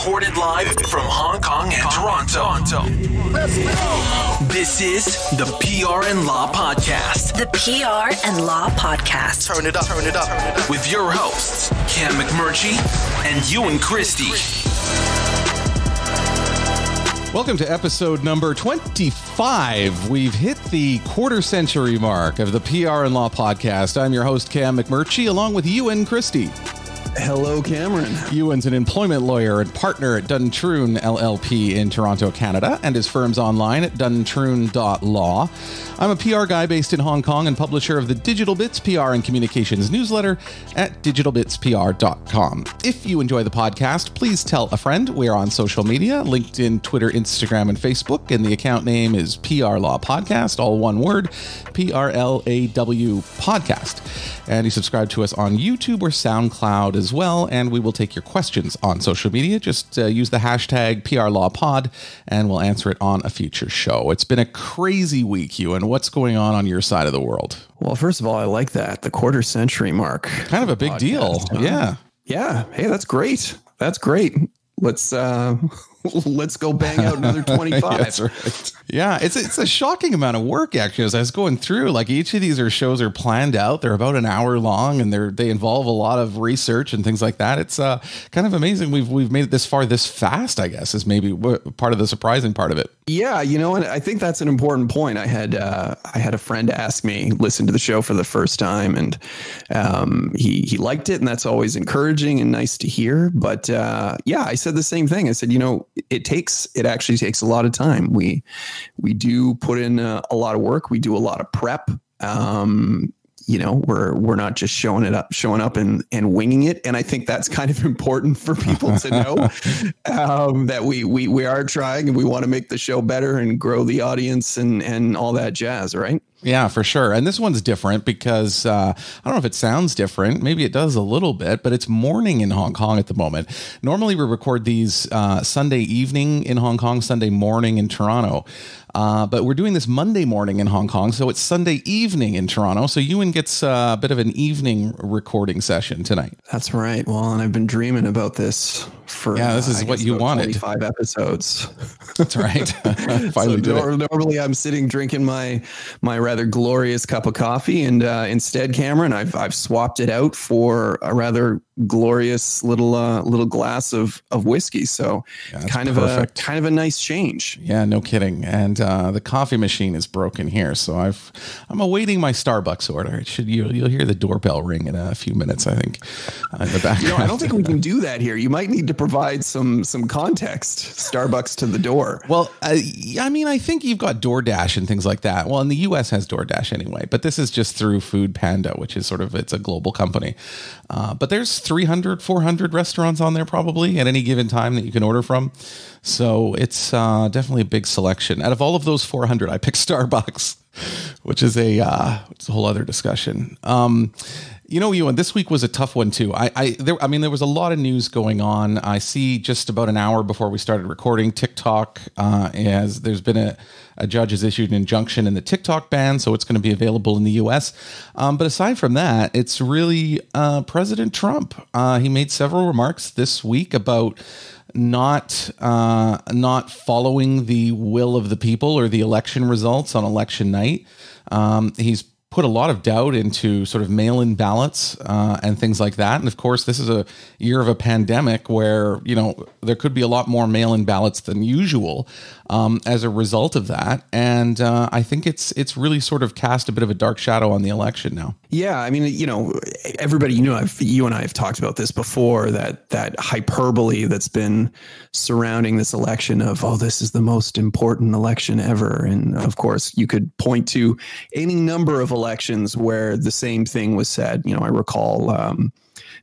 Recorded live from Hong Kong and Toronto. Let's go! This is the PR and Law Podcast. The PR and Law Podcast. Turn it up. With your hosts, Cam McMurchie and Ewan Christie. Welcome to episode number 25. We've hit the quarter century mark of the PR and Law Podcast. I'm your host, Cam McMurchie, along with Ewan Christie. Hello, Cameron. Ewan's an employment lawyer and partner at Dun & Trun LLP in Toronto, Canada, and his firm's online at duntrun.law. I'm a PR guy based in Hong Kong and publisher of the Digital Bits PR and Communications newsletter at digitalbitspr.com. If you enjoy the podcast, please tell a friend. We are on social media, LinkedIn, Twitter, Instagram, and Facebook, and the account name is PR Law Podcast, all one word, PRLAW Podcast. And you subscribe to us on YouTube or SoundCloud as well, and we will take your questions on social media. Just use the hashtag PRLawPod, and we'll answer it on a future show. It's been a crazy week, Ewan. What's going on your side of the world? Well, first of all, I like that. The quarter century mark. Kind of a big deal. Yeah. Yeah. Hey, that's great. That's great. Let's go bang out another 25. That's right. Yeah, it's a shocking amount of work, actually, as I was going through. Like, each of these shows are planned out. They're about an hour long, and they involve a lot of research and things like that. It's kind of amazing we've made it this far this fast, I guess, is maybe part of the surprising part of it. Yeah, and I think that's an important point. I had a friend ask me, listen to the show for the first time, and he liked it, and that's always encouraging and nice to hear. But yeah, I said the same thing. I said, it actually takes a lot of time. We do put in a lot of work. We do a lot of prep. We're not just showing up and winging it. And I think that's kind of important for people to know that we are trying, and we want to make the show better and grow the audience and all that jazz, right? Yeah, for sure. And this one's different because I don't know if it sounds different. Maybe it does a little bit, but it's morning in Hong Kong at the moment. Normally we record these Sunday evening in Hong Kong, Sunday morning in Toronto. But we're doing this Monday morning in Hong Kong, so it's Sunday evening in Toronto. So Ewan gets a bit of an evening recording session tonight. That's right. Well, and I've been dreaming about this for this is what you wanted. 25 episodes. That's right. Finally did it. Normally I'm sitting drinking my rather glorious cup of coffee, and instead, Cameron, I've swapped it out for a rather glorious little glass of whiskey. So kind of a nice change. Yeah, no kidding. And the coffee machine is broken here, so I'm awaiting my Starbucks order. You'll hear the doorbell ring in a few minutes, I think, in the background. I don't think we can do that here. You might need to provide some context. Starbucks to the door. Well, I think you've got DoorDash and things like that. Well, in the U.S. has DoorDash anyway, but this is just through Food Panda, which is it's a global company. But there's 300, 400 restaurants on there probably at any given time that you can order from. So it's definitely a big selection. Out of all of those 400, I picked Starbucks, which is a whole other discussion. Ewan, this week was a tough one too. There was a lot of news going on. I see just about an hour before we started recording, TikTok there's been a judge has issued an injunction in the TikTok ban, so it's going to be available in the U.S. But aside from that, it's really President Trump. He made several remarks this week about not following the will of the people or the election results on election night. He's put a lot of doubt into sort of mail-in ballots and things like that. And of course, this is a year of a pandemic where, there could be a lot more mail-in ballots than usual as a result of that. And I think it's really sort of cast a bit of a dark shadow on the election now. Yeah. I mean, everybody, you and I have talked about this before, that hyperbole that's been surrounding this election of, this is the most important election ever. And of course, you could point to any number of elections where the same thing was said. I recall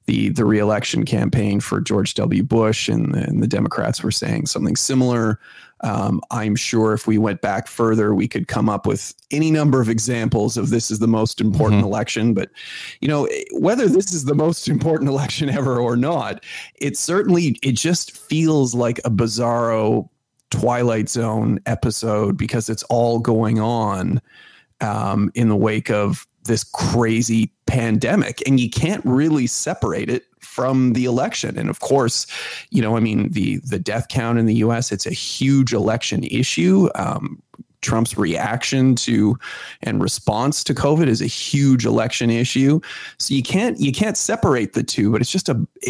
the re-election campaign for George W. Bush, and the Democrats were saying something similar. I'm sure if we went back further, we could come up with any number of examples of this is the most important election. But, whether this is the most important election ever or not, it just feels like a bizarro Twilight Zone episode, because it's all going on in the wake of this crazy pandemic, and you can't really separate it from the election. And of course, I mean, the death count in the US, it's a huge election issue. Trump's reaction to and response to COVID is a huge election issue. So you can't separate the two, but it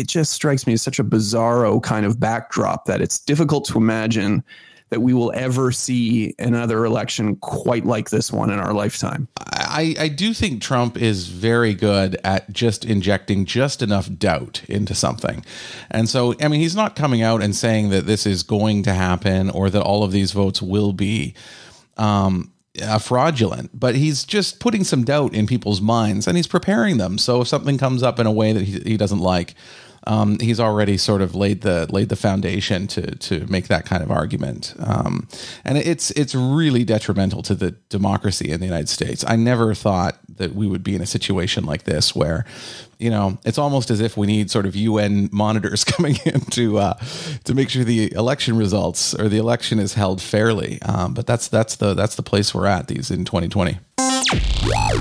just strikes me as such a bizarro kind of backdrop that it's difficult to imagine that we will ever see another election quite like this one in our lifetime. I do think Trump is very good at just injecting just enough doubt into something. And so, I mean, he's not coming out and saying that this is going to happen or that all of these votes will be fraudulent, but he's just putting some doubt in people's minds and he's preparing them. So if something comes up in a way that he doesn't like, he's already sort of laid the foundation to make that kind of argument. And it's really detrimental to the democracy in the United States. I never thought that we would be in a situation like this where, it's almost as if we need sort of UN monitors coming in to make sure the election results or the election is held fairly. But that's the place we're at in 2020.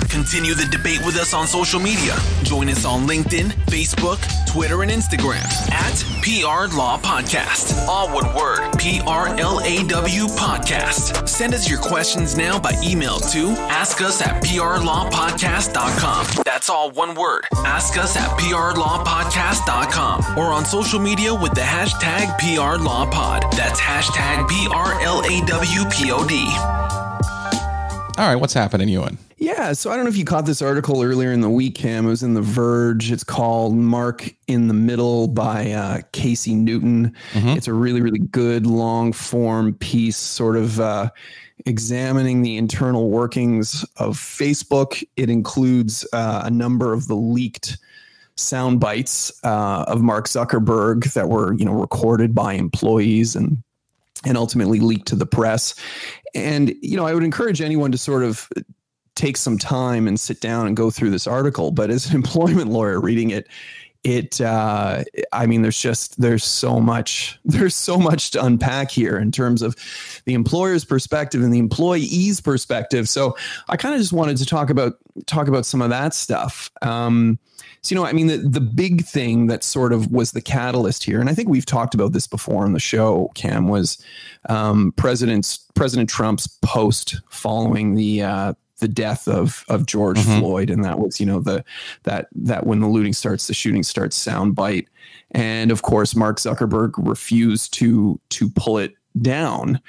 Continue the debate with us on social media. Join us on LinkedIn, Facebook, Twitter, and Instagram at PR Law Podcast. All one word, PRLAW Podcast. Send us your questions now by email to askus@prlawpodcast.com. That's all one word, askus@prlawpodcast.com. Or on social media with the hashtag PRLawPod. That's hashtag PRLAWPOD. All right, what's happening, Ewan? Yeah, so I don't know if you caught this article earlier in the week, Cam. It was in The Verge. It's called Mark in the Middle by Casey Newton. Mm-hmm. It's a really, really good long-form piece sort of examining the internal workings of Facebook. It includes a number of the leaked sound bites of Mark Zuckerberg that were, recorded by employees and ultimately leaked to the press. And, I would encourage anyone to sort of take some time and sit down and go through this article. But as an employment lawyer reading it, I mean, there's so much to unpack here in terms of the employer's perspective and the employee's perspective. So I kind of just wanted to talk about some of that stuff. So, I mean, the big thing that sort of was the catalyst here, and I think we've talked about this before on the show, Cam, was President Trump's post following the death of George mm-hmm. Floyd, and that was that when the looting starts, the shooting starts soundbite, and of course Mark Zuckerberg refused to pull it down.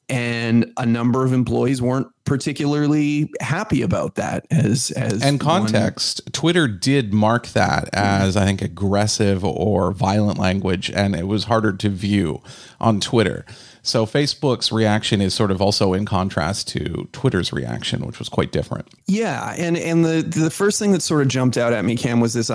And a number of employees weren't particularly happy about that. And context, Twitter did mark that as, I think, aggressive or violent language, and it was harder to view on Twitter. So Facebook's reaction is sort of also in contrast to Twitter's reaction, which was quite different. Yeah, and the first thing that sort of jumped out at me, Cam, was this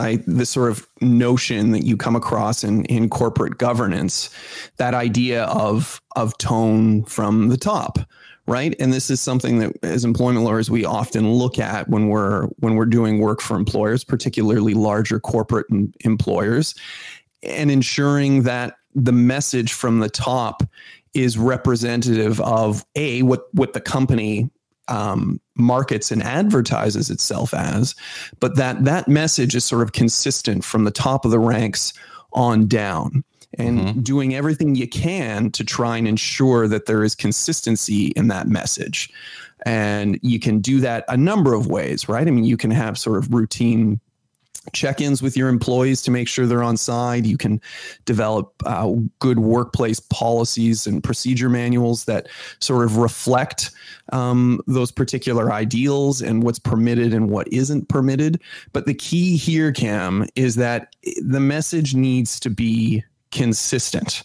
sort of notion that you come across in corporate governance, that idea of tone from the top, right? And this is something that as employment lawyers we often look at when we're doing work for employers, particularly larger corporate employers, and ensuring that the message from the top is representative of what the company markets and advertises itself as, but that message is sort of consistent from the top of the ranks on down, and mm-hmm. doing everything you can to try and ensure that there is consistency in that message. And you can do that a number of ways, right? I mean, you can have sort of routine check-ins with your employees to make sure they're on side. You can develop good workplace policies and procedure manuals that sort of reflect those particular ideals and what's permitted and what isn't permitted. But the key here, Cam, is that the message needs to be consistent.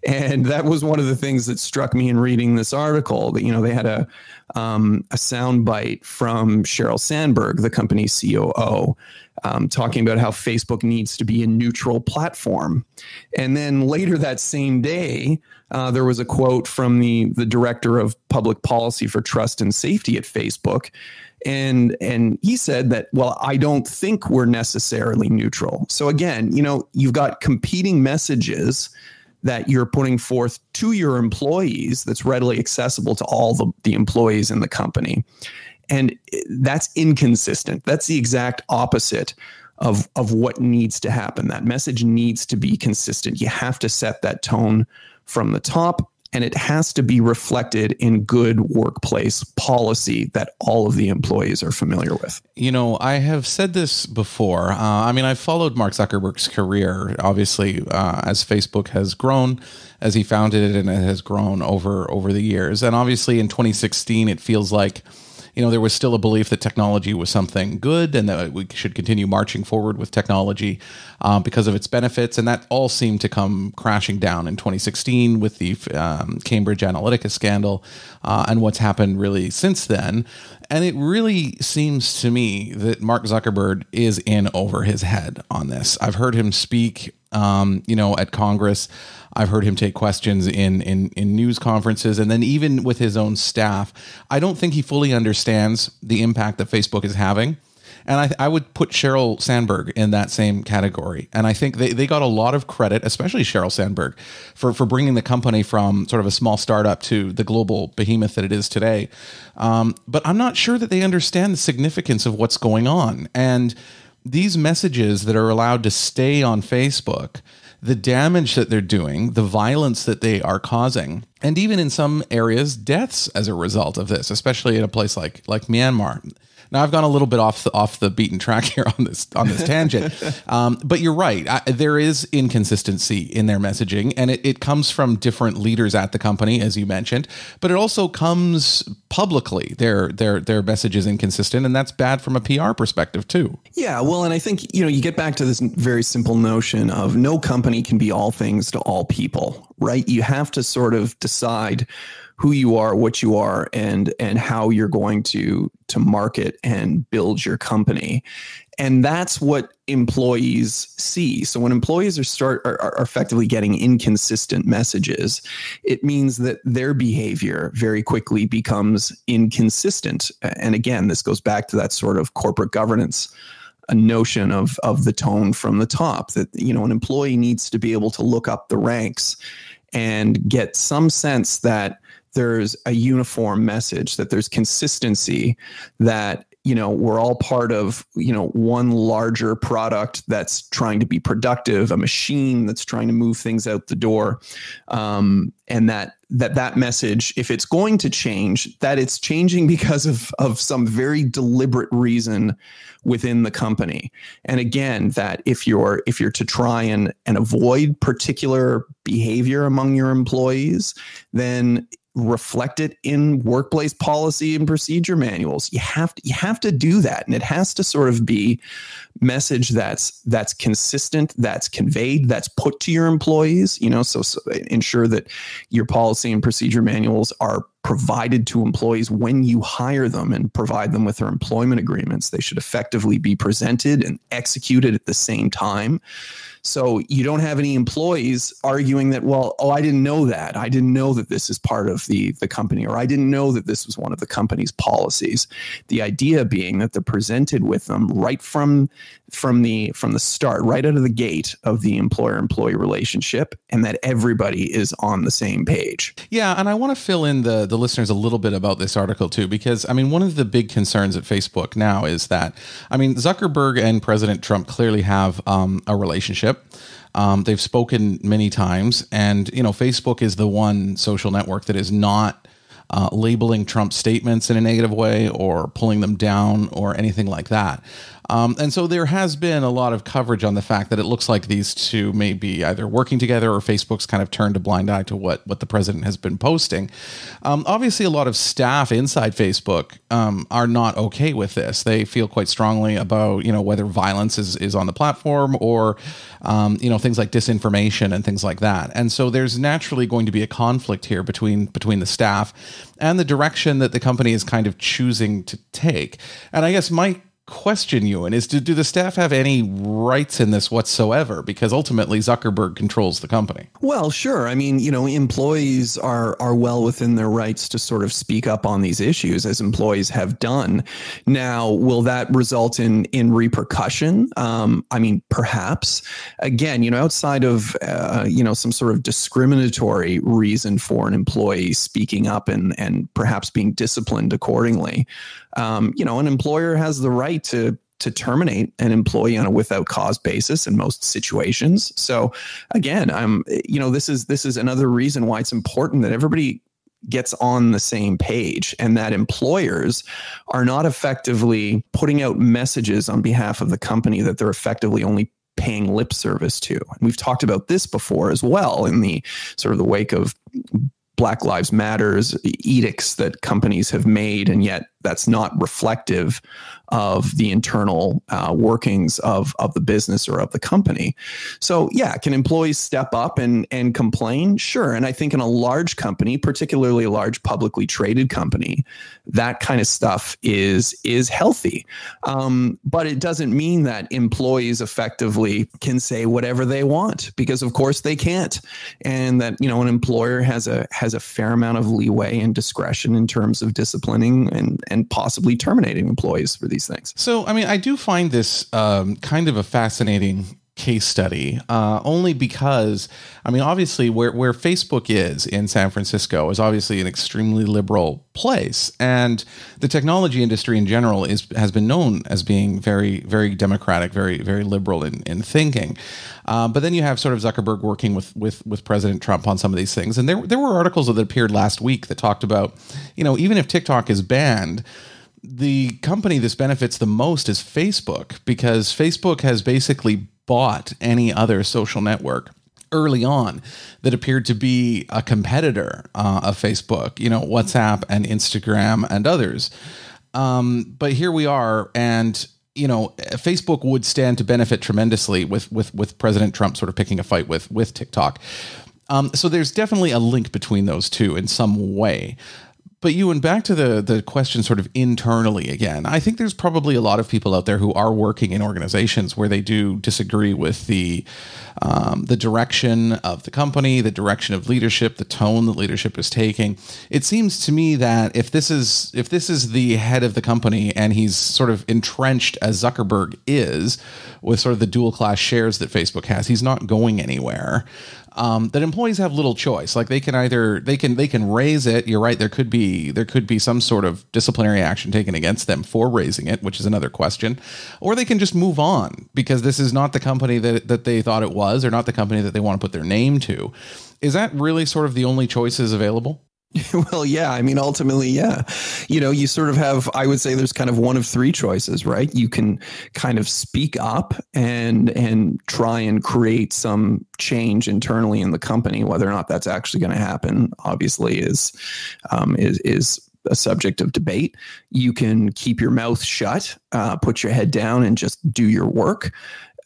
And that was one of the things that struck me in reading this article, that, they had a soundbite from Sheryl Sandberg, the company's COO, talking about how Facebook needs to be a neutral platform. And then later that same day, there was a quote from the director of public policy for trust and safety at Facebook. And he said that, well, I don't think we're necessarily neutral. So again, you've got competing messages that you're putting forth to your employees that's readily accessible to all the employees in the company. And that's inconsistent. That's the exact opposite of what needs to happen. That message needs to be consistent. You have to set that tone from the top, and it has to be reflected in good workplace policy that all of the employees are familiar with. You know, I have said this before. I've followed Mark Zuckerberg's career, obviously, as Facebook has grown, as he founded it, and it has grown over the years. And obviously in 2016, it feels like, you know, there was still a belief that technology was something good and that we should continue marching forward with technology because of its benefits. And that all seemed to come crashing down in 2016 with the Cambridge Analytica scandal and what's happened really since then. And it really seems to me that Mark Zuckerberg is in over his head on this. I've heard him speak, at Congress. I've heard him take questions in news conferences, and then even with his own staff. I don't think he fully understands the impact that Facebook is having. And I would put Sheryl Sandberg in that same category. And I think they got a lot of credit, especially Sheryl Sandberg, for bringing the company from sort of a small startup to the global behemoth that it is today. But I'm not sure that they understand the significance of what's going on. And these messages that are allowed to stay on Facebook, the damage that they're doing, the violence that they are causing, and even in some areas, deaths as a result of this, especially in a place like Myanmar. Now, I've gone a little bit off the beaten track here on this tangent, but you're right. There is inconsistency in their messaging, and it comes from different leaders at the company, as you mentioned. But it also comes publicly. Their message is inconsistent, and that's bad from a PR perspective too. Yeah, well, and I think you get back to this very simple notion of no company can be all things to all people, right? You have to sort of decide who you are, what you are, and how you're going to market and build your company. And that's what employees see. So when employees are effectively getting inconsistent messages, it means that their behavior very quickly becomes inconsistent. And again, this goes back to that sort of corporate governance, a notion of the tone from the top, that an employee needs to be able to look up the ranks and get some sense that there's a uniform message, that there's consistency, that we're all part of one larger product that's trying to be productive, a machine that's trying to move things out the door, and that message, if it's going to change, that it's changing because of some very deliberate reason within the company. And again, that if you're to try and avoid particular behavior among your employees, then reflect it in workplace policy and procedure manuals. You have to do that, and it has to sort of be message that's consistent, that's conveyed, that's put to your employees. So ensure that your policy and procedure manuals are provided to employees when you hire them and provide them with their employment agreements. They should effectively be presented and executed at the same time. So you don't have any employees arguing that, I didn't know that. I didn't know that this is part of the company, or I didn't know that this was one of the company's policies. The idea being that they're presented with them right from the start, right out of the gate of the employer-employee relationship, and that everybody is on the same page. Yeah, and I want to fill in the listeners a little bit about this article too, because one of the big concerns at Facebook now is that, Zuckerberg and President Trump clearly have a relationship. They've spoken many times, and Facebook is the one social network that is not labeling Trump's statements in a negative way or pulling them down or anything like that. And so there has been a lot of coverage on the fact that it looks like these two may be either working together, or Facebook's kind of turned a blind eye to what the president has been posting. Obviously, a lot of staff inside Facebook are not okay with this. They feel quite strongly about, whether violence is on the platform, or, things like disinformation and things like that. And so there's naturally going to be a conflict here between the staff and the direction that the company is kind of choosing to take. And I guess my question, Ewan, is do the staff have any rights in this whatsoever? Because ultimately Zuckerberg controls the company. Well, sure. Employees are well within their rights to sort of speak up on these issues, as employees have done. Now, will that result in repercussion? Perhaps. Again, outside of some sort of discriminatory reason for an employee speaking up and perhaps being disciplined accordingly, an employer has the right to to terminate an employee on a without cause basis in most situations. So again, this is another reason why it's important that everybody gets on the same page and that employers are not effectively putting out messages on behalf of the company that they're effectively only paying lip service to. And we've talked about this before as well in the sort of the wake of Black Lives Matters edicts that companies have made, and yet that's not reflective of the internal workings of the business or of the company. So yeah, can employees step up and complain? Sure. And I think in a large company, particularly a large publicly traded company, that kind of stuff is healthy. But it doesn't mean that employees effectively can say whatever they want, because of course they can't. And that, an employer has a fair amount of leeway and discretion in terms of disciplining and possibly terminating employees for these things. So, I mean, I do find this kind of a fascinating case study, only because, I mean, obviously where Facebook is in San Francisco is obviously an extremely liberal place. And the technology industry in general has been known as being very, very democratic, very, very liberal in thinking. But then you have sort of Zuckerberg working with President Trump on some of these things. And there were articles that appeared last week that talked about, even if TikTok is banned, the company this benefits the most is Facebook, because Facebook has basically bought any other social network early on that appeared to be a competitor of Facebook, WhatsApp and Instagram and others. But here we are, and Facebook would stand to benefit tremendously with President Trump sort of picking a fight with TikTok. So there's definitely a link between those two in some way. But Ewan, back to the question sort of internally again, I think there's probably a lot of people out there who are working in organizations where they do disagree with the direction of the company, the direction of leadership, the tone that leadership is taking. It seems to me that if this is the head of the company and he's sort of entrenched as Zuckerberg is with sort of the dual class shares that Facebook has, he's not going anywhere. That employees have little choice. Like they can raise it. You're right. There could be some sort of disciplinary action taken against them for raising it, which is another question, or they can just move on because this is not the company that they thought it was, or not the company that they want to put their name to. Is that really sort of the only choices available? Well, yeah. I mean, ultimately, yeah. You sort of have, I would say there's kind of one of three choices, right? You can kind of speak up and try and create some change internally in the company. Whether or not that's actually going to happen, obviously, is a subject of debate. You can keep your mouth shut, put your head down and just do your work.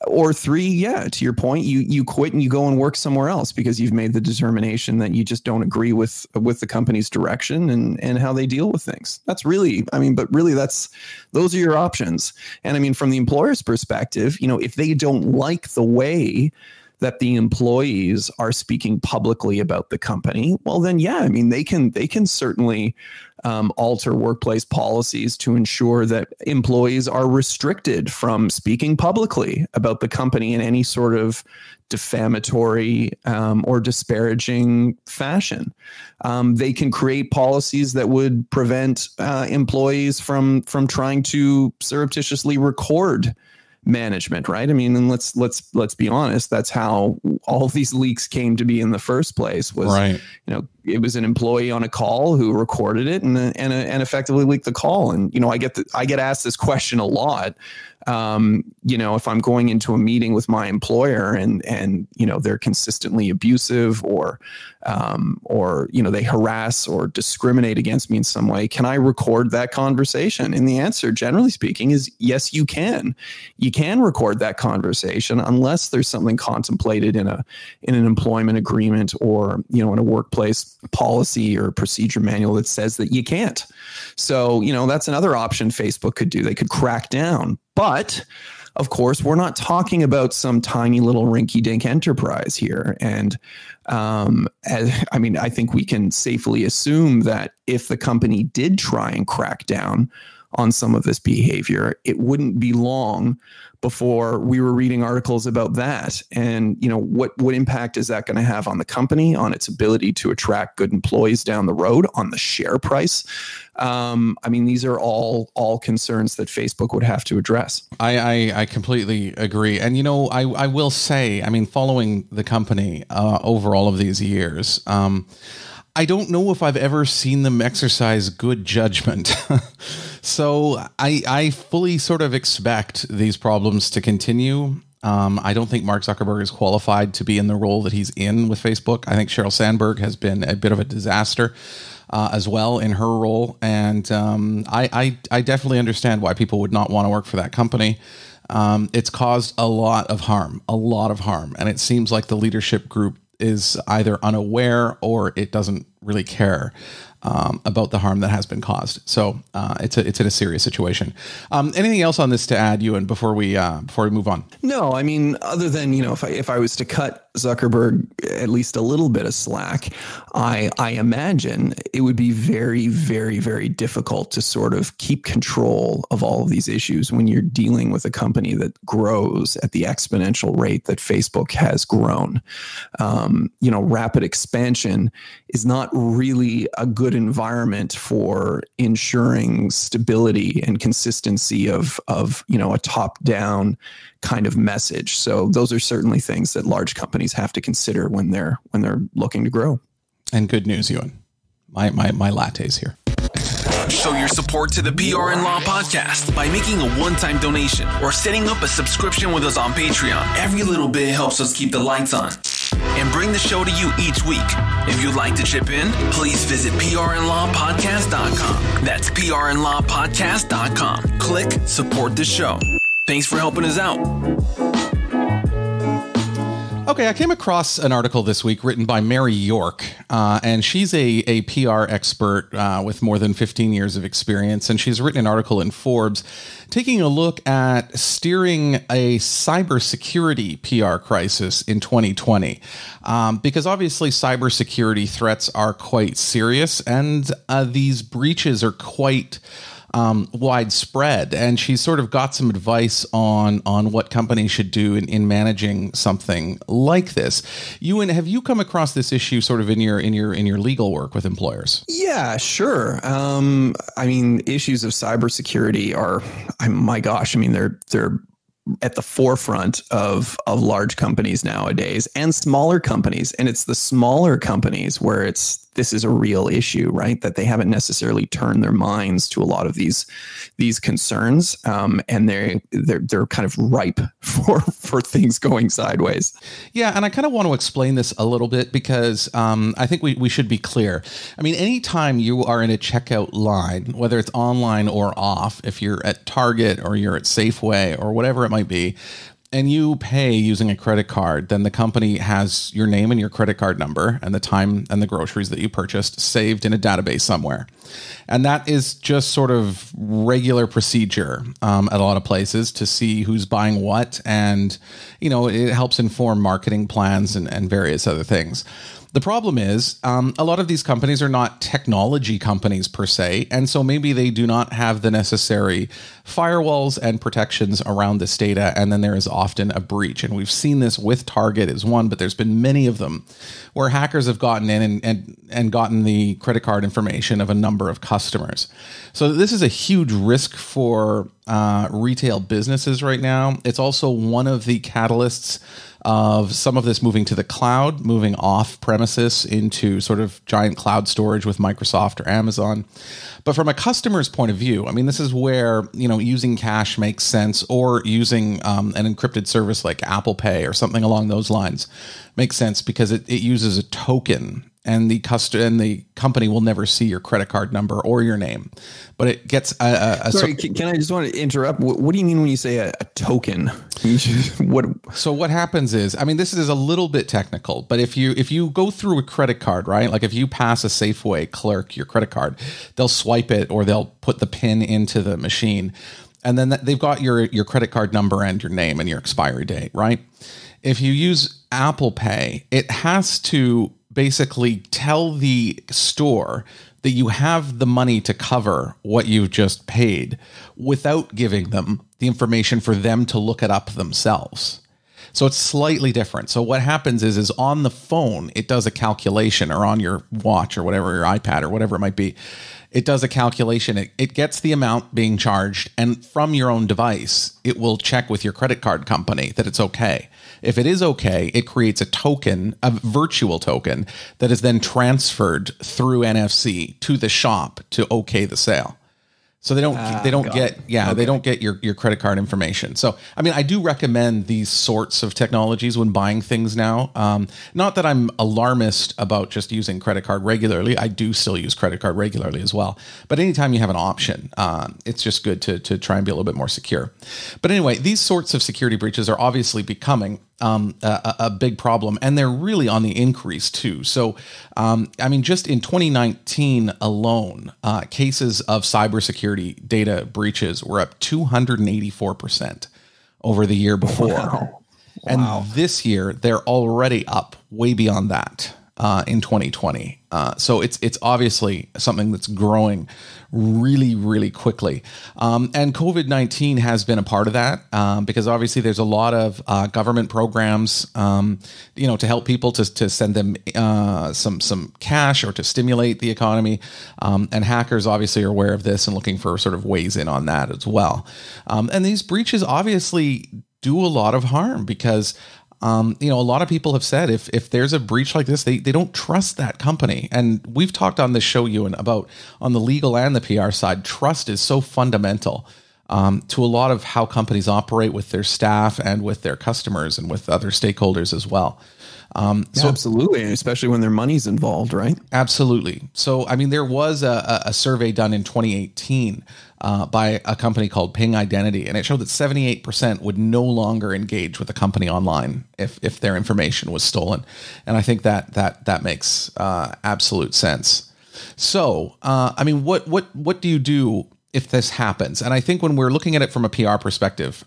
Or three, yeah, to your point, you quit and you go and work somewhere else because you've made the determination that you just don't agree with the company's direction and how they deal with things. That's really, those are your options. And I mean, from the employer's perspective, if they don't like the way that the employees are speaking publicly about the company, well, then, yeah, I mean, they can certainly alter workplace policies to ensure that employees are restricted from speaking publicly about the company in any sort of defamatory or disparaging fashion. They can create policies that would prevent employees from trying to surreptitiously record management, right? I mean, and let's be honest. That's how all of these leaks came to be in the first place. Was right. It was an employee on a call who recorded it and effectively leaked the call. And I get asked this question a lot. If I'm going into a meeting with my employer and they're consistently abusive or they harass or discriminate against me in some way, can I record that conversation? And the answer, generally speaking, is yes, you can. You can record that conversation unless there's something contemplated in an employment agreement or in a workplace policy or procedure manual that says that you can't. So that's another option Facebook could do. They could crack down. But of course, we're not talking about some tiny little rinky-dink enterprise here. And I think we can safely assume that if the company did try and crack down on some of this behavior, it wouldn't be long before we were reading articles about that. And, what impact is that going to have on the company, on its ability to attract good employees down the road, on the share price? These are all concerns that Facebook would have to address. I completely agree. And, I will say, following the company over all of these years, I don't know if I've ever seen them exercise good judgment. So I fully sort of expect these problems to continue. I don't think Mark Zuckerberg is qualified to be in the role that he's in with Facebook. I think Sheryl Sandberg has been a bit of a disaster as well in her role. And I definitely understand why people would not want to work for that company. It's caused a lot of harm. And it seems like the leadership group is either unaware or it doesn't really care about the harm that has been caused. So it's in a serious situation. Anything else on this to add, Ewan, before we move on? No, other than, if I was to cut Zuckerberg at least a little bit of slack, I imagine it would be very, very, very difficult to sort of keep control of all of these issues when you're dealing with a company that grows at the exponential rate that Facebook has grown. Rapid expansion is not really a good environment for ensuring stability and consistency of a top-down kind of message. So those are certainly things that large companies have to consider when they're looking to grow. And good news, Ewan. My latte's here. Show your support to the PR and Law podcast by making a one-time donation or setting up a subscription with us on Patreon. Every little bit helps us keep the lights on and bring the show to you each week. If you'd like to chip in, please visit prandlawpodcast.com. That's prandlawpodcast.com. Click support the show. Thanks for helping us out. Okay, I came across an article this week written by Mary York, and she's a PR expert with more than 15 years of experience, and she's written an article in Forbes taking a look at steering a cybersecurity PR crisis in 2020, because obviously cybersecurity threats are quite serious, and these breaches are quite widespread, and she's sort of got some advice on what companies should do in managing something like this. Ewan, have you come across this issue sort of in your legal work with employers? Yeah, sure. Issues of cybersecurity are, my gosh, they're at the forefront of large companies nowadays and smaller companies. And it's the smaller companies where this is a real issue, right? That they haven't necessarily turned their minds to a lot of these concerns, and they're kind of ripe for things going sideways. Yeah, and I kind of want to explain this a little bit because I think we should be clear. Anytime you are in a checkout line, whether it's online or off, if you're at Target or you're at Safeway or whatever it might be, and you pay using a credit card, then the company has your name and your credit card number and the time and the groceries that you purchased saved in a database somewhere. And that is just sort of regular procedure at a lot of places to see who's buying what. And, it helps inform marketing plans and various other things. The problem is a lot of these companies are not technology companies per se, and so maybe they do not have the necessary firewalls and protections around this data, and then there is often a breach. And we've seen this with Target as one, but there's been many of them where hackers have gotten in and gotten the credit card information of a number of customers. So this is a huge risk for retail businesses right now. It's also one of the catalysts of some of this moving to the cloud, moving off premises into sort of giant cloud storage with Microsoft or Amazon. But from a customer's point of view, this is where, using cash makes sense, or using an encrypted service like Apple Pay or something along those lines makes sense because it uses a token. And the company will never see your credit card number or your name, but it gets Sorry, can I just want to interrupt? What do you mean when you say a token? So what happens is, this is a little bit technical, but if you go through a credit card, right? Like if you pass a Safeway clerk your credit card, they'll swipe it or they'll put the PIN into the machine, and then they've got your credit card number and your name and your expiry date, right? If you use Apple Pay, it has to basically tell the store that you have the money to cover what you've just paid without giving them the information for them to look it up themselves. So it's slightly different. So what happens is on the phone, it does a calculation, or on your watch or whatever, your iPad or whatever it might be. It does a calculation. It gets the amount being charged, and from your own device, it will check with your credit card company that it's okay. If it is okay, it creates a token, a virtual token, that is then transferred through NFC to the shop to okay the sale. So they don't get your credit card information. So, I mean, I do recommend these sorts of technologies when buying things now. Not that I'm alarmist about just using credit card regularly. I do still use credit card regularly as well. But anytime you have an option, it's just good to try and be a little bit more secure. But anyway, these sorts of security breaches are obviously becoming a big problem, and they're really on the increase too. So, I mean, just in 2019 alone, cases of cybersecurity data breaches were up 284% over the year before. Wow. And this year, they're already up way beyond that in 2020. So it's obviously something that's growing really, really quickly. And COVID-19 has been a part of that because obviously there's a lot of government programs, to help people to send them some cash or to stimulate the economy. And hackers obviously are aware of this and looking for sort of ways in on that as well. And these breaches obviously do a lot of harm because a lot of people have said if there's a breach like this, they don't trust that company. And we've talked on this show, Ewan, about on the legal and the PR side, trust is so fundamental to a lot of how companies operate with their staff and with their customers and with other stakeholders as well. So absolutely, especially when their money's involved, right? Absolutely. So, I mean, there was a survey done in 2018 by a company called Ping Identity, and it showed that 78% would no longer engage with a company online if their information was stolen. And I think that makes absolute sense. So, I mean, what do you do if this happens? And I think when we're looking at it from a PR perspective,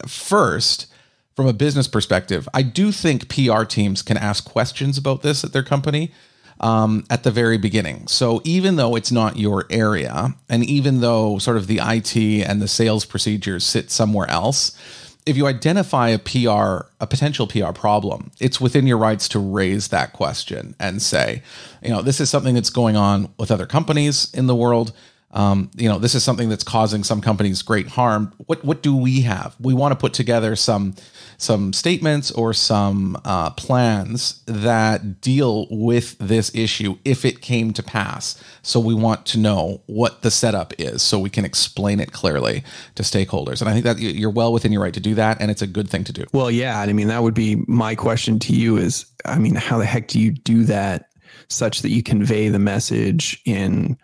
first, from a business perspective, I do think PR teams can ask questions about this at their company at the very beginning. So even though it's not your area, and even though sort of the IT and the sales procedures sit somewhere else, if you identify a potential PR problem, it's within your rights to raise that question and say, this is something that's going on with other companies in the world. This is something that's causing some companies great harm. What do we have? We want to put together some statements or some plans that deal with this issue if it came to pass. So we want to know what the setup is so we can explain it clearly to stakeholders. And I think that you're well within your right to do that, and it's a good thing to do. Well, yeah. I mean, that would be my question to you is, I mean, how the heck do you do that such that you convey the message in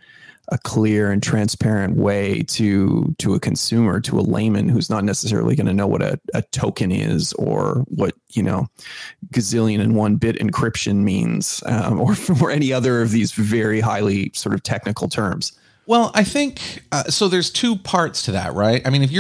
a clear and transparent way to a consumer, to a layman who's not necessarily going to know what a token is or what, gazillion and 1 bit encryption means, or any other of these very highly sort of technical terms? Well, I think so. There's two parts to that, right? I mean, if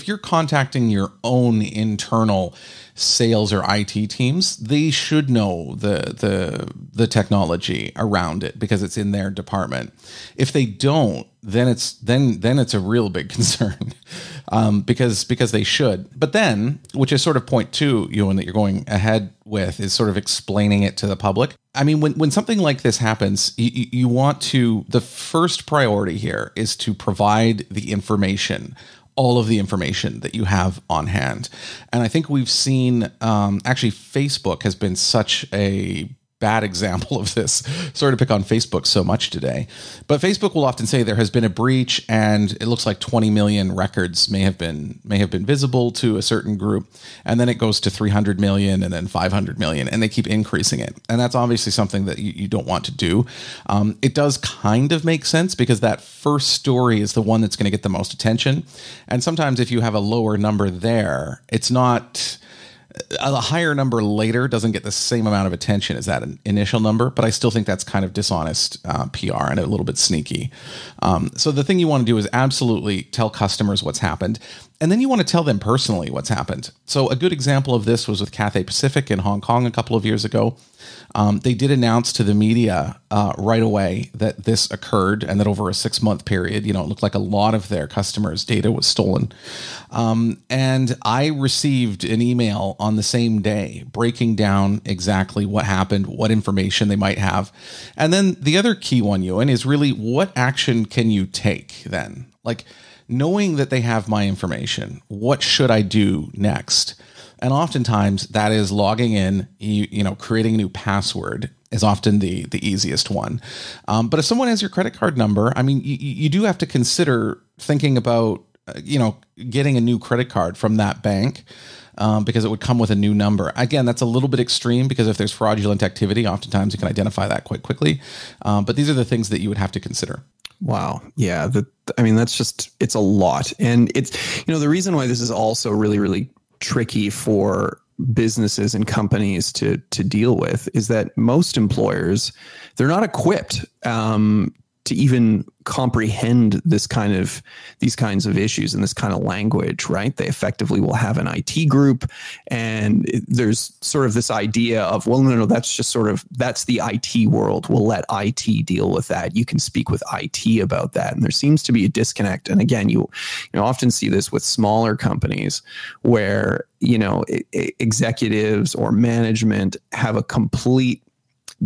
you're contacting your own internal sales or IT teams, they should know the technology around it because it's in their department. If they don't, then it's a real big concern because they should. But then, which is sort of point two, Ewan, that you're going ahead with, is sort of explaining it to the public. I mean, when something like this happens, you want to, the first priority here is to provide the information, all of the information that you have on hand. And I think we've seen, actually, Facebook has been such a bad example of this. Sorry to pick on Facebook so much today, but Facebook will often say there has been a breach and it looks like 20 million records may have been visible to a certain group. And then it goes to 300 million and then 500 million, and they keep increasing it. And that's obviously something that you don't want to do. It does kind of make sense because that first story is the one that's going to get the most attention. And sometimes if you have a lower number there, it's not, a higher number later doesn't get the same amount of attention as that initial number, but I still think that's kind of dishonest PR and a little bit sneaky. So the thing you want to do is absolutely tell customers what's happened. And then you want to tell them personally what's happened. So a good example of this was with Cathay Pacific in Hong Kong a couple of years ago. They did announce to the media right away that this occurred and that over a 6-month period, it looked like a lot of their customers' data was stolen. And I received an email on the same day breaking down exactly what happened, what information they might have. And then the other key one, Ewan, is really what action can you take then? Like, knowing that they have my information, what should I do next? And oftentimes that is logging in, creating a new password is often the easiest one. But if someone has your credit card number, I mean, you do have to consider thinking about, getting a new credit card from that bank because it would come with a new number. Again, that's a little bit extreme because if there's fraudulent activity, oftentimes you can identify that quite quickly. But these are the things that you would have to consider. Wow. Yeah. It's a lot. And it's, the reason why this is also really, really tricky for businesses and companies to deal with is that most employers, they're not equipped to even comprehend these kinds of issues and this kind of language, right? They effectively will have an IT group, and there's sort of this idea of, well, no, that's the IT world. We'll let IT deal with that. You can speak with IT about that. And there seems to be a disconnect. And again, you often see this with smaller companies where, executives or management have a complete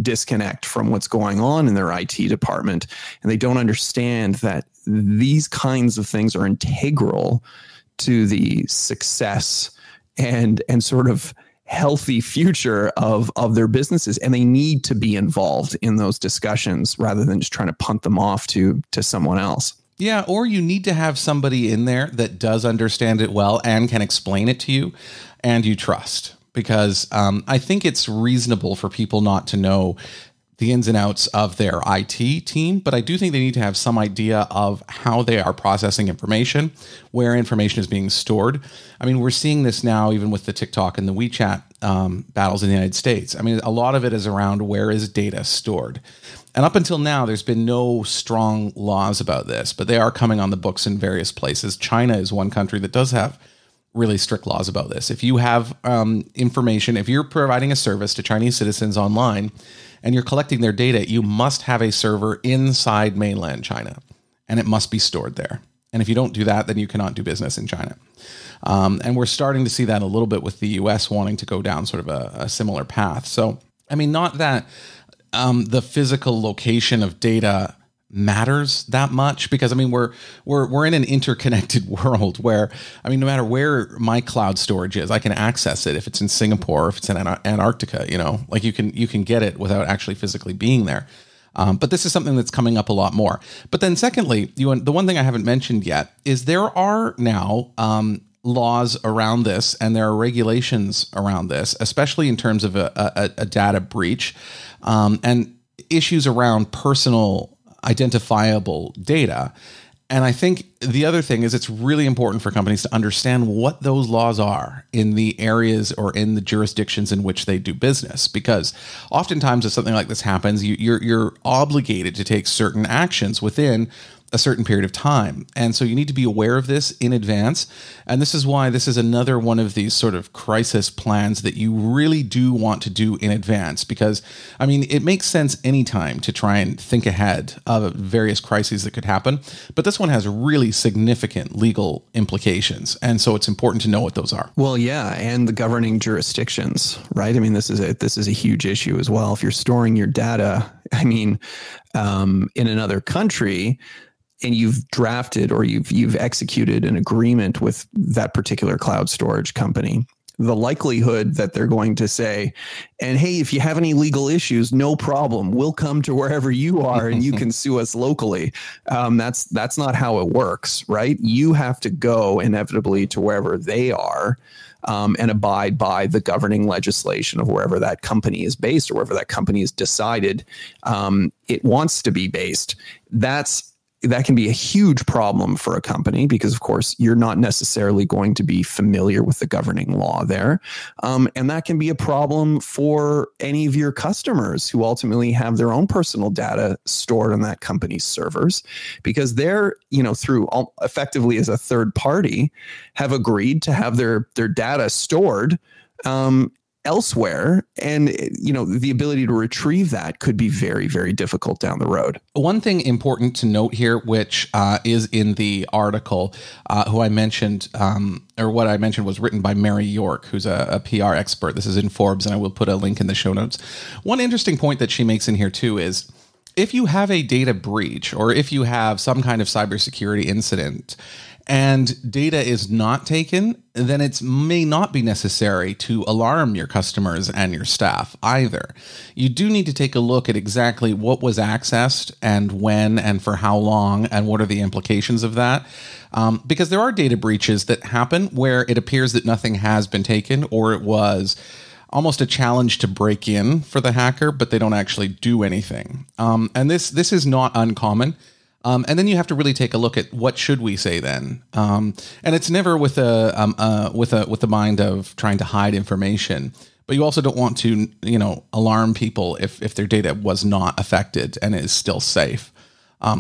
disconnect from what's going on in their IT department. And they don't understand that these kinds of things are integral to the success and sort of healthy future of their businesses. And they need to be involved in those discussions rather than just trying to punt them off to someone else. Yeah, or you need to have somebody in there that does understand it well and can explain it to you and you trust. Because I think it's reasonable for people not to know the ins and outs of their IT team, but I do think they need to have some idea of how they are processing information, where information is being stored. I mean, we're seeing this now even with the TikTok and the WeChat battles in the United States. I mean, a lot of it is around where is data stored. And up until now, there's been no strong laws about this, but they are coming on the books in various places. China is one country that does have really strict laws about this. If you have information, if you're providing a service to Chinese citizens online and you're collecting their data, you must have a server inside mainland China and it must be stored there. And if you don't do that, then you cannot do business in China. And we're starting to see that a little bit with the US wanting to go down sort of a similar path. So, I mean, not that the physical location of data matters that much, because I mean we're in an interconnected world where, I mean, no matter where my cloud storage is, I can access it. If it's in Singapore, if it's in Antarctica, like you can get it without actually physically being there. But this is something that's coming up a lot more. But then secondly, the one thing I haven't mentioned yet is there are now laws around this and there are regulations around this, especially in terms of a data breach and issues around personal identifiable data. And I think the other thing is it's really important for companies to understand what those laws are in the areas or in the jurisdictions in which they do business, because oftentimes if something like this happens, you're obligated to take certain actions within a certain period of time. And so you need to be aware of this in advance. And this is why this is another one of these sort of crisis plans that you really do want to do in advance, because I mean, it makes sense anytime to try and think ahead of various crises that could happen. But this one has really significant legal implications. And so it's important to know what those are. Well, yeah. And the governing jurisdictions, right? I mean, this is a huge issue as well. If you're storing your data, I mean, in another country, and you've drafted or you've executed an agreement with that particular cloud storage company, the likelihood that they're going to say, and hey, if you have any legal issues, no problem, we'll come to wherever you are and you can sue us locally. That's not how it works, right? You have to go inevitably to wherever they are and abide by the governing legislation of wherever that company is based or wherever that company has decided it wants to be based. That's that can be a huge problem for a company because, of course, you're not necessarily going to be familiar with the governing law there. And that can be a problem for any of your customers who ultimately have their own personal data stored on that company's servers because they're, through effectively as a third party, have agreed to have their data stored elsewhere. And, the ability to retrieve that could be very, very difficult down the road. One thing important to note here, which is in the article, who I mentioned, or what I mentioned was written by Mary York, who's a PR expert. This is in Forbes, and I will put a link in the show notes. One interesting point that she makes in here too is if you have a data breach or if you have some kind of cybersecurity incident and data is not taken, then it may not be necessary to alarm your customers and your staff either. You do need to take a look at exactly what was accessed and when and for how long and what are the implications of that. Because there are data breaches that happen where it appears that nothing has been taken or it was almost a challenge to break in for the hacker, but they don't actually do anything. And this is not uncommon. And then you have to really take a look at what should we say then. And it's never with the mind of trying to hide information, but you also don't want to, alarm people if their data was not affected and is still safe.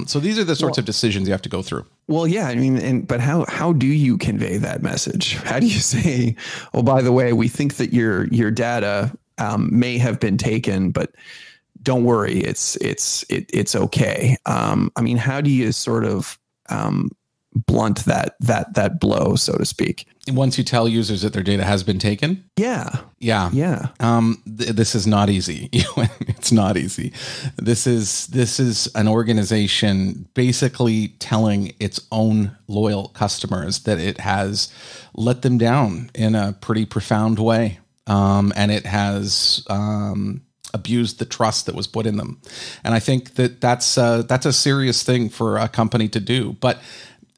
So these are the sorts of decisions you have to go through. Well, yeah, I mean, but how do you convey that message? How do you say, oh, by the way, we think that your data may have been taken, but don't worry, it's okay. I mean, how do you sort of blunt that blow, so to speak? Once you tell users that their data has been taken? Yeah. This is not easy. It's not easy. This is an organization basically telling its own loyal customers that it has let them down in a pretty profound way. And it has abused the trust that was put in them. And I think that's a serious thing for a company to do. But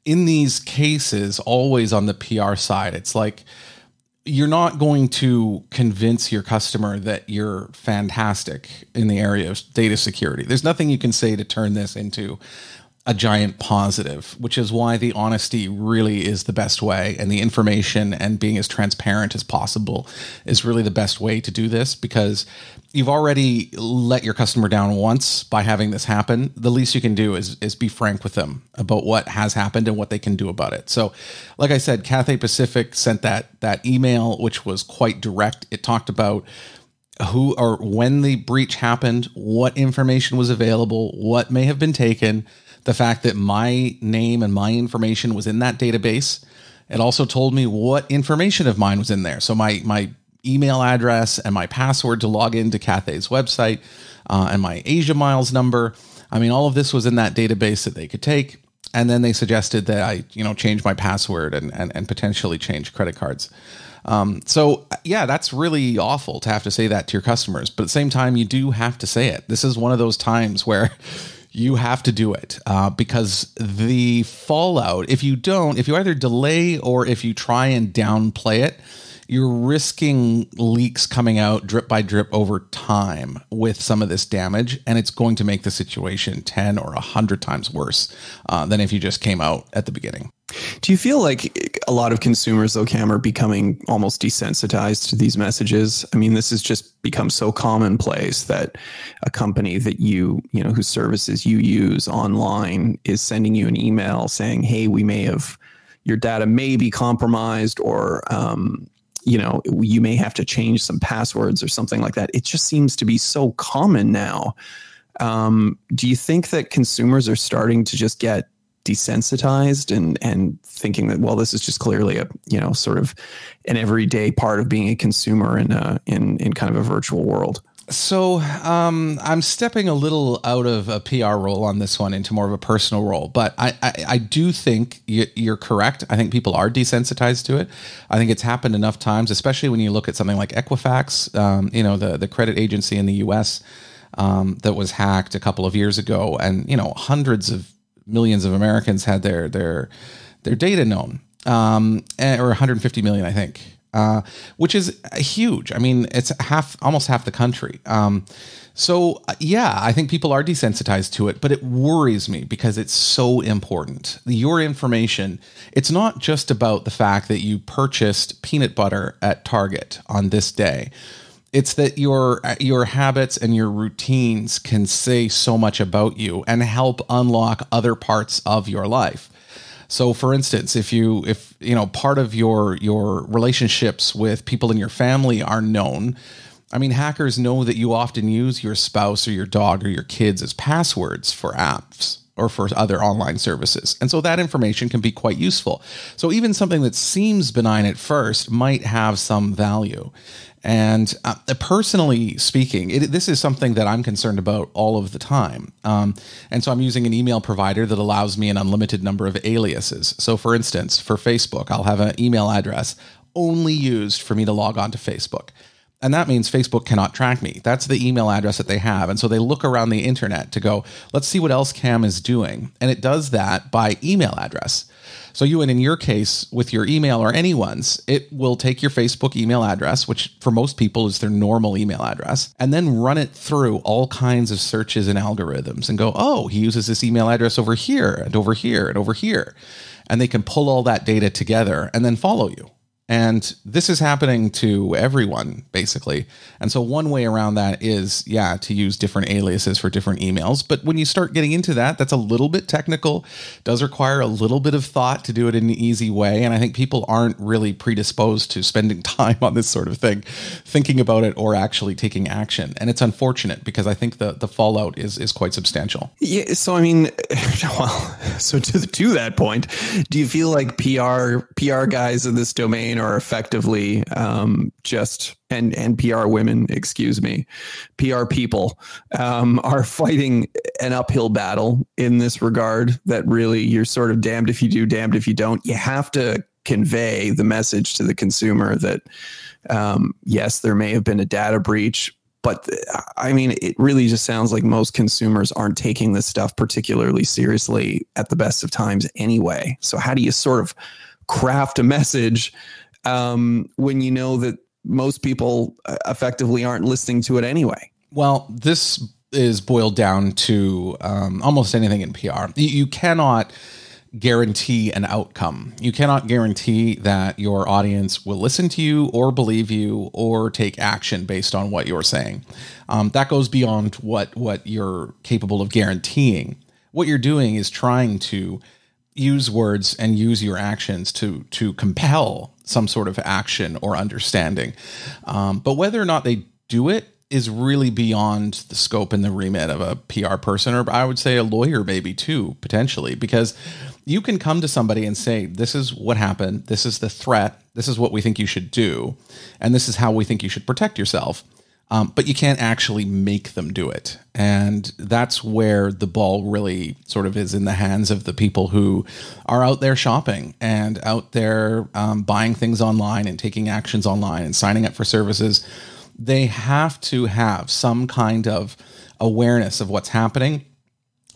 in these cases, always on the PR side, it's like you're not going to convince your customer that you're fantastic in the area of data security. There's nothing you can say to turn this into a giant positive, which is why the honesty really is the best way, and the information and being as transparent as possible is really the best way to do this, because you've already let your customer down once by having this happen. The least you can do is be frank with them about what has happened and what they can do about it. So like I said, Cathay Pacific sent that email, which was quite direct. It talked about who or when the breach happened, what information was available, what may have been taken, the fact that my name and my information was in that database. It also told me what information of mine was in there. So my email address and my password to log into Cathay's website and my Asia Miles number. I mean, all of this was in that database that they could take. And then they suggested that I, change my password and potentially change credit cards. So yeah, that's really awful to have to say that to your customers. But at the same time, you do have to say it. This is one of those times where you have to do it because the fallout, if you either delay or if you try and downplay it, you're risking leaks coming out drip by drip over time with some of this damage, and it's going to make the situation 10 or 100 times worse than if you just came out at the beginning. Do you feel like a lot of consumers, though, Cam, are becoming almost desensitized to these messages? I mean, this has just become so commonplace that a company that whose services you use online is sending you an email saying, hey, your data may be compromised, or, you may have to change some passwords or something like that. It just seems to be so common now. Do you think that consumers are starting to just get desensitized and thinking that, well, this is just clearly a, sort of an everyday part of being a consumer in kind of a virtual world? So I'm stepping a little out of a PR role on this one into more of a personal role, but I do think you're correct. I think people are desensitized to it. I think it's happened enough times, especially when you look at something like Equifax, the credit agency in the US that was hacked a couple of years ago, and hundreds of millions of Americans had their data known, or 150 million, I think. which is huge. I mean, it's almost half the country. So yeah, I think people are desensitized to it, but it worries me because it's so important. Your information, it's not just about the fact that you purchased peanut butter at Target on this day. It's that your habits and your routines can say so much about you and help unlock other parts of your life. So for instance, if part of your relationships with people in your family are known, I mean, hackers know that you often use your spouse or your dog or your kids as passwords for apps or for other online services. And so that information can be quite useful. So even something that seems benign at first might have some value. And personally speaking, this is something that I'm concerned about all of the time. And so I'm using an email provider that allows me an unlimited number of aliases. So for instance, for Facebook, I'll have an email address only used for me to log on to Facebook. And that means Facebook cannot track me. That's the email address that they have. And so they look around the internet to go, let's see what else Cam is doing. And it does that by email address. So you, and in your case, with your email or anyone's, it will take your Facebook email address, which for most people is their normal email address, and then run it through all kinds of searches and algorithms and go, oh, he uses this email address over here and over here and over here. And they can pull all that data together and then follow you. And this is happening to everyone, basically. And so one way around that is, to use different aliases for different emails. But when you start getting into that, that's a little bit technical, does require a little bit of thought to do it in an easy way. And I think people aren't really predisposed to spending time on this sort of thing, thinking about it or actually taking action. And it's unfortunate because I think the fallout is quite substantial. Yeah. So, I mean, so to that point, do you feel like PR guys in this domain are effectively and PR women, excuse me, PR people are fighting an uphill battle in this regard, that really you're sort of damned if you do, damned if you don't. You have to convey the message to the consumer that, yes, there may have been a data breach, but I mean, it really just sounds like most consumers aren't taking this stuff particularly seriously at the best of times anyway. So how do you sort of craft a message when you know that most people effectively aren't listening to it anyway? Well, this is boiled down to almost anything in PR. You cannot guarantee an outcome. You cannot guarantee that your audience will listen to you or believe you or take action based on what you're saying. That goes beyond what you're capable of guaranteeing. What you're doing is trying to use words and use your actions to compel some sort of action or understanding. But whether or not they do it is really beyond the scope and the remit of a PR person, or I would say a lawyer maybe too, potentially, because you can come to somebody and say, this is what happened, this is the threat, this is what we think you should do, and this is how we think you should protect yourself. But you can't actually make them do it. And that's where the ball really sort of is in the hands of the people who are out there shopping and out there buying things online and taking actions online and signing up for services. They have to have some kind of awareness of what's happening,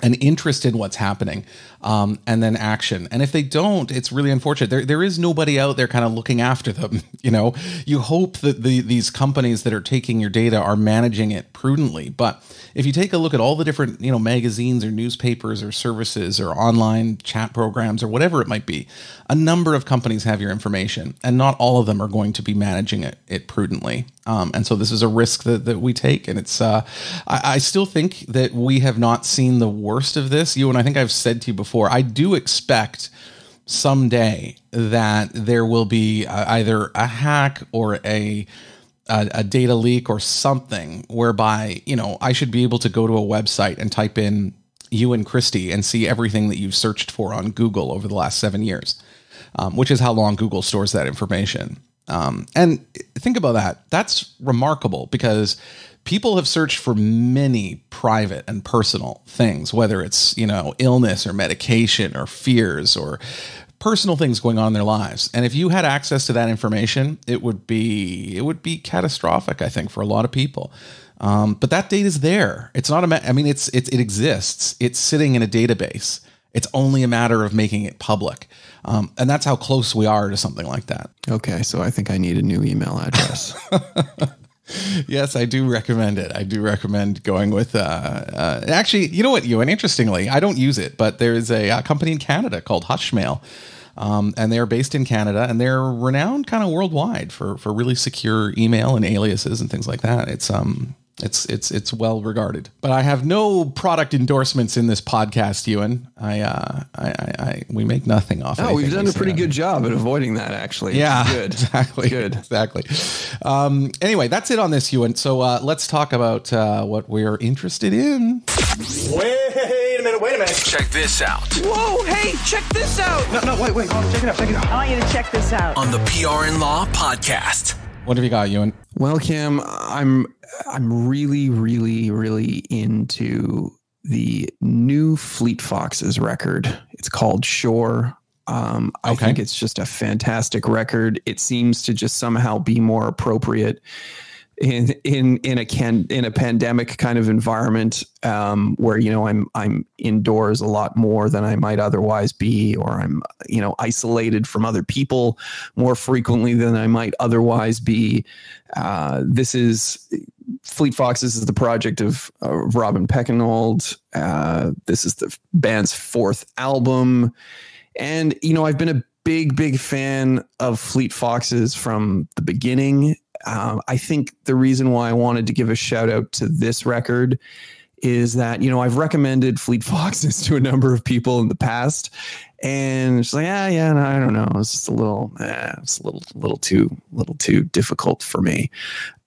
an interest in what's happening, and then action. And if they don't, it's really unfortunate. There is nobody out there kind of looking after them. You hope that these companies that are taking your data are managing it prudently. But if you take a look at all the different, magazines or newspapers or services or online chat programs or whatever it might be, a number of companies have your information, and not all of them are going to be managing it prudently. And so this is a risk that we take. And it's, I still think that we have not seen the worst of this. And I think I've said to you before, I do expect someday that there will be either a hack or a data leak or something whereby, I should be able to go to a website and type in you and Christy and see everything that you've searched for on Google over the last 7 years, which is how long Google stores that information. And think about that. That's remarkable because people have searched for many private and personal things, whether it's, illness or medication or fears or personal things going on in their lives. And if you had access to that information, it would be catastrophic, I think, for a lot of people. But that data is there. It's not it exists. It's sitting in a database. It's only a matter of making it public. And that's how close we are to something like that. Okay, so I think I need a new email address. Yes, I do recommend it. I do recommend going with, actually, you know what, Ewan, interestingly, I don't use it, but there is a company in Canada called Hushmail. And they're based in Canada, and they're renowned kind of worldwide for really secure email and aliases and things like that. It's well regarded. But I have no product endorsements in this podcast, Ewan. We make nothing off. Oh, we've done a pretty good job at avoiding that, actually. Yeah, good. Exactly. Good. Exactly. Anyway, that's it on this, Ewan. So let's talk about what we're interested in. Wait a minute. Check this out Whoa, hey, check this out. No, wait. Check it out. I want you to check this out. on the PR and Law podcast. What have you got, Ewan? Well, Kim, I'm really, really, really into the new Fleet Foxes record. It's called Shore. I think it's just a fantastic record. It seems to just somehow be more appropriate in a pandemic kind of environment, where, you know, I'm indoors a lot more than I might otherwise be, or I'm, you know, isolated from other people more frequently than I might otherwise be. This is Fleet Foxes is the project of Robin Peckenold. This is the band's fourth album. And, you know, I've been a big fan of Fleet Foxes from the beginning. I think the reason why I wanted to give a shout out to this record is that, you know, I've recommended Fleet Foxes to a number of people in the past, and it's like, no, I don't know. It's just a little too difficult for me.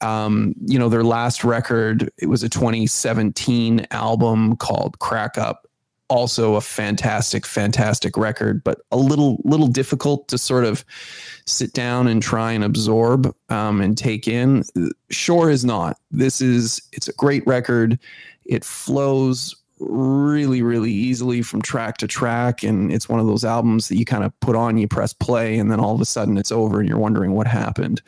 You know, their last record, it was a 2017 album called Crack Up. Also a fantastic record, but a little difficult to sort of sit down and try and absorb and take in. Shore is not. It's a great record. It flows really, really easily from track to track, and it's one of those albums that you kind of put on, you press play, and then all of a sudden it's over and you're wondering what happened.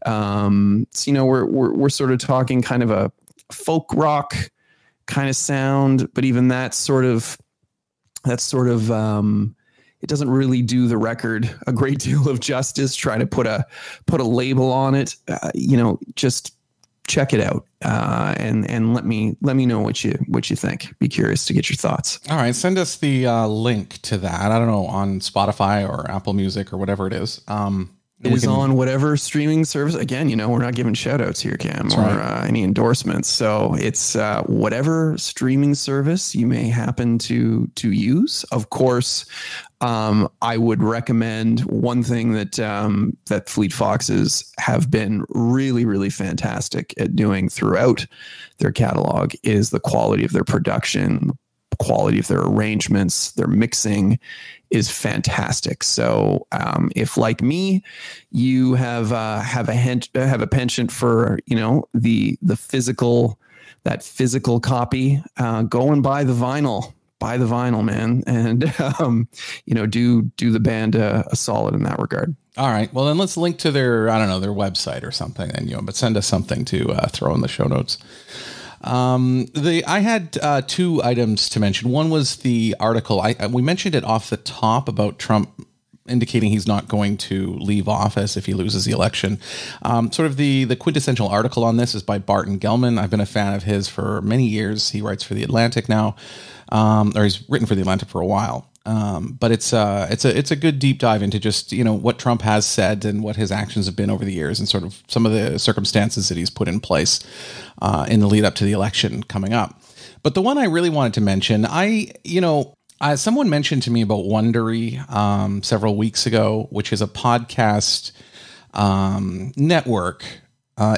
So, you know, we're sort of talking kind of a folk rock kind of sound, but even that's sort of it doesn't really do the record a great deal of justice. Try to put a label on it. You know, just check it out and let me know what you think. Be curious to get your thoughts. All right, send us the link to that. I don't know, on Spotify or Apple Music or whatever it is. It is on whatever streaming service. Again, you know, we're not giving shout outs here, Cam, or any endorsements. So it's whatever streaming service you may happen to use. Of course, I would recommend one thing that Fleet Foxes have been really, really fantastic at doing throughout their catalog is the quality of their production, quality of their arrangements, their mixing is fantastic. So if, like me, you have a penchant for, you know, the physical copy, go and buy the vinyl, man, and you know, do the band a solid in that regard. All right, well then let's link to their website or something, and, you know, but send us something to throw in the show notes. I had two items to mention. One was the article. We mentioned it off the top about Trump indicating he's not going to leave office if he loses the election. Sort of the quintessential article on this is by Barton Gellman. I've been a fan of his for many years. He writes for The Atlantic now, or he's written for The Atlantic for a while. But it's a good deep dive into just, you know, what Trump has said and what his actions have been over the years and sort of some of the circumstances that he's put in place in the lead up to the election coming up. But the one I really wanted to mention, someone mentioned to me about Wondery several weeks ago, which is a podcast network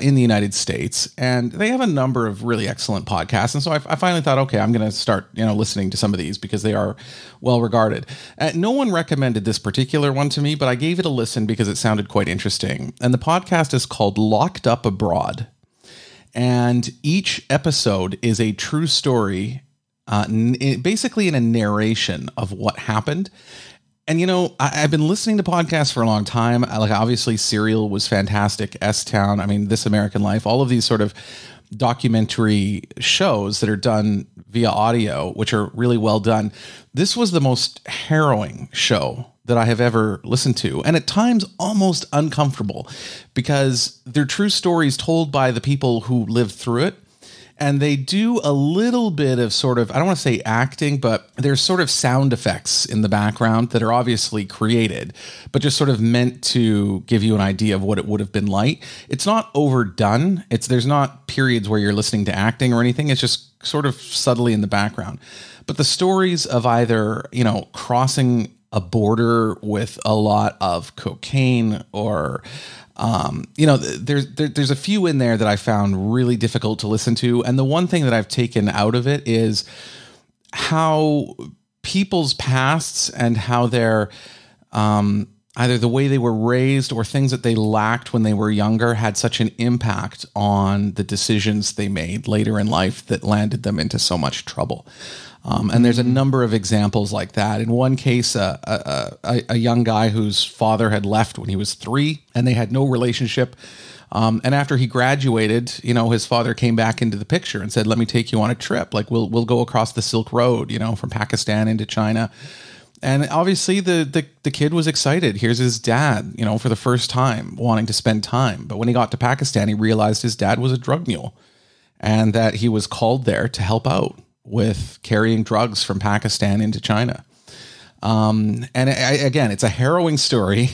in the United States, and they have a number of really excellent podcasts. And so I finally thought, okay, I'm going to start, listening to some of these because they are well regarded. No one recommended this particular one to me, but I gave it a listen because it sounded quite interesting. And the podcast is called Locked Up Abroad. And each episode is a true story, basically in a narration of what happened. And, I've been listening to podcasts for a long time. Obviously, Serial was fantastic. S-Town, This American Life, all of these sort of documentary shows that are done via audio, which are really well done. This was the most harrowing show that I have ever listened to, and at times almost uncomfortable, because they're true stories told by the people who lived through it. And they do a little bit of sort of, I don't want to say acting, but there's sort of sound effects in the background that are obviously created, but just sort of meant to give you an idea of what it would have been like. It's not overdone. There's not periods where you're listening to acting or anything. It's just sort of subtly in the background. But the stories of either, crossing a border with a lot of cocaine or there's a few in there that I found really difficult to listen to. And the one thing that I've taken out of it is how people's pasts and how their either the way they were raised or things that they lacked when they were younger had such an impact on the decisions they made later in life that landed them into so much trouble. And there's a number of examples like that. In one case, a young guy whose father had left when he was 3 and they had no relationship. And after he graduated, his father came back into the picture and said, "Let me take you on a trip. Like we'll go across the Silk Road, from Pakistan into China." And obviously the kid was excited. Here's his dad, for the first time wanting to spend time. But when he got to Pakistan, he realized his dad was a drug mule and that he was called there to help out with carrying drugs from Pakistan into China. Again, it's a harrowing story.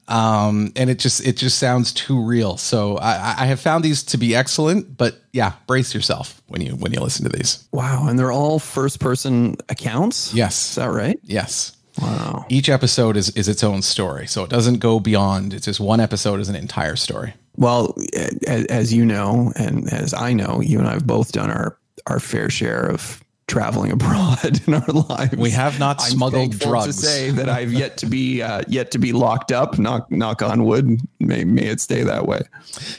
And it just sounds too real. So I have found these to be excellent, but yeah, brace yourself when you listen to these. Wow. And they're all first person accounts? Yes. Is that right? Yes. Wow. Each episode is its own story. So it doesn't go beyond, it's just one episode is an entire story. Well, as you know, and as I know, you and I have both done our fair share of traveling abroad in our lives. We have not smuggled drugs. To say that I've yet to be locked up. Knock on wood. May it stay that way.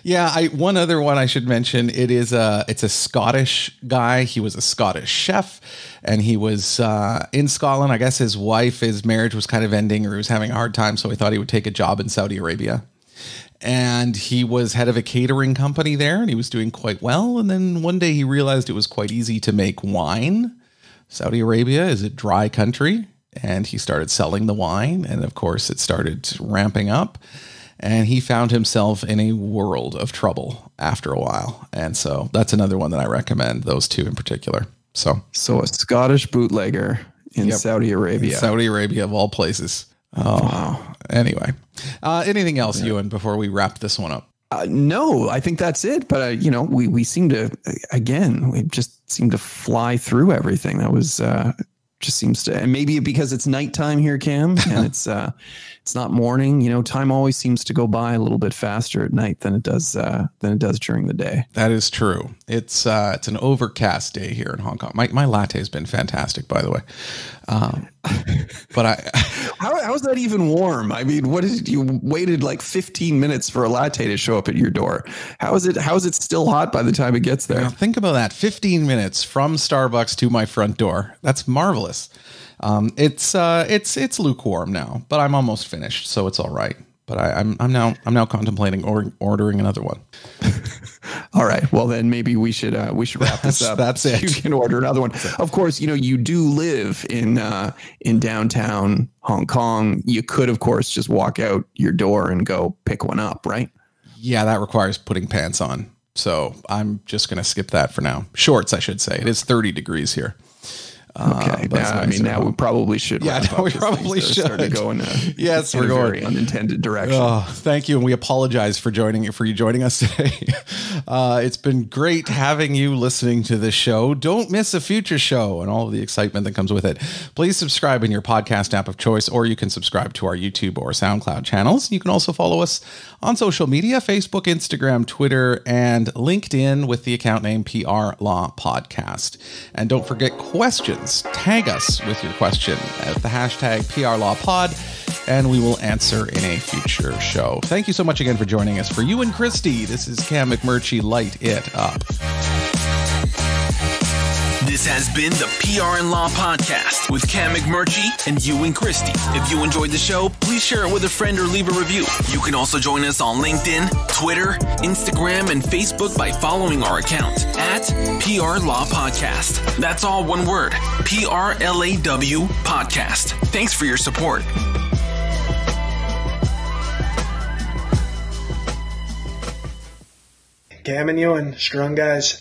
Yeah. One other one I should mention. It's a Scottish guy. He was a Scottish chef, and he was in Scotland. I guess his marriage was kind of ending, or he was having a hard time, so he thought he would take a job in Saudi Arabia. And he was head of a catering company there, and he was doing quite well. And then one day he realized it was quite easy to make wine. Saudi Arabia is a dry country, and he started selling the wine. And of course, it started ramping up, and he found himself in a world of trouble after a while. And so that's another one that I recommend, those two in particular. So a Scottish bootlegger in Saudi Arabia. Saudi Arabia, of all places. Oh, wow. Anyway, anything else, Ewan, before we wrap this one up? No, I think that's it. But, we seem to, again, we just seem to fly through everything. That was just seems to, and maybe because it's nighttime here, Cam, and it's not morning. Time always seems to go by a little bit faster at night than it does during the day. That is true. It's an overcast day here in Hong Kong. My latte has been fantastic, by the way. But how is that even warm? I mean, what is it? You waited like 15 minutes for a latte to show up at your door. How is it still hot by the time it gets there? Now, think about that. 15 minutes from Starbucks to my front door. That's marvelous. It's lukewarm now, but I'm almost finished, so it's all right. But I'm now contemplating ordering another one. All right. Well, then maybe we should wrap this up. That's it. You can order another one. Of course, you do live in downtown Hong Kong. You could, of course, just walk out your door and go pick one up, right? Yeah, that requires putting pants on. So I'm just going to skip that for now. Shorts, I should say. It is 30 degrees here. Okay. Now we probably should. Yeah, we probably should. Yes, we're going very unintended direction. Oh, thank you, and we apologize for you joining us today. It's been great having you listening to this show. Don't miss a future show and all of the excitement that comes with it. Please subscribe in your podcast app of choice, or you can subscribe to our YouTube or SoundCloud channels. You can also follow us on social media: Facebook, Instagram, Twitter, and LinkedIn with the account name PR Law Podcast. And don't forget questions. Tag us with your question at the hashtag PRLawPod, and we will answer in a future show. Thank you so much again for joining us. For you and Christy, this is Cam McMurchie. Light it up. This has been the PR and Law Podcast with Cam McMurchie and Ewan Christie. If you enjoyed the show, please share it with a friend or leave a review. You can also join us on LinkedIn, Twitter, Instagram, and Facebook by following our account at PR Law Podcast. That's all one word, PRLAW Podcast. Thanks for your support. Cam and Ewan, strong guys.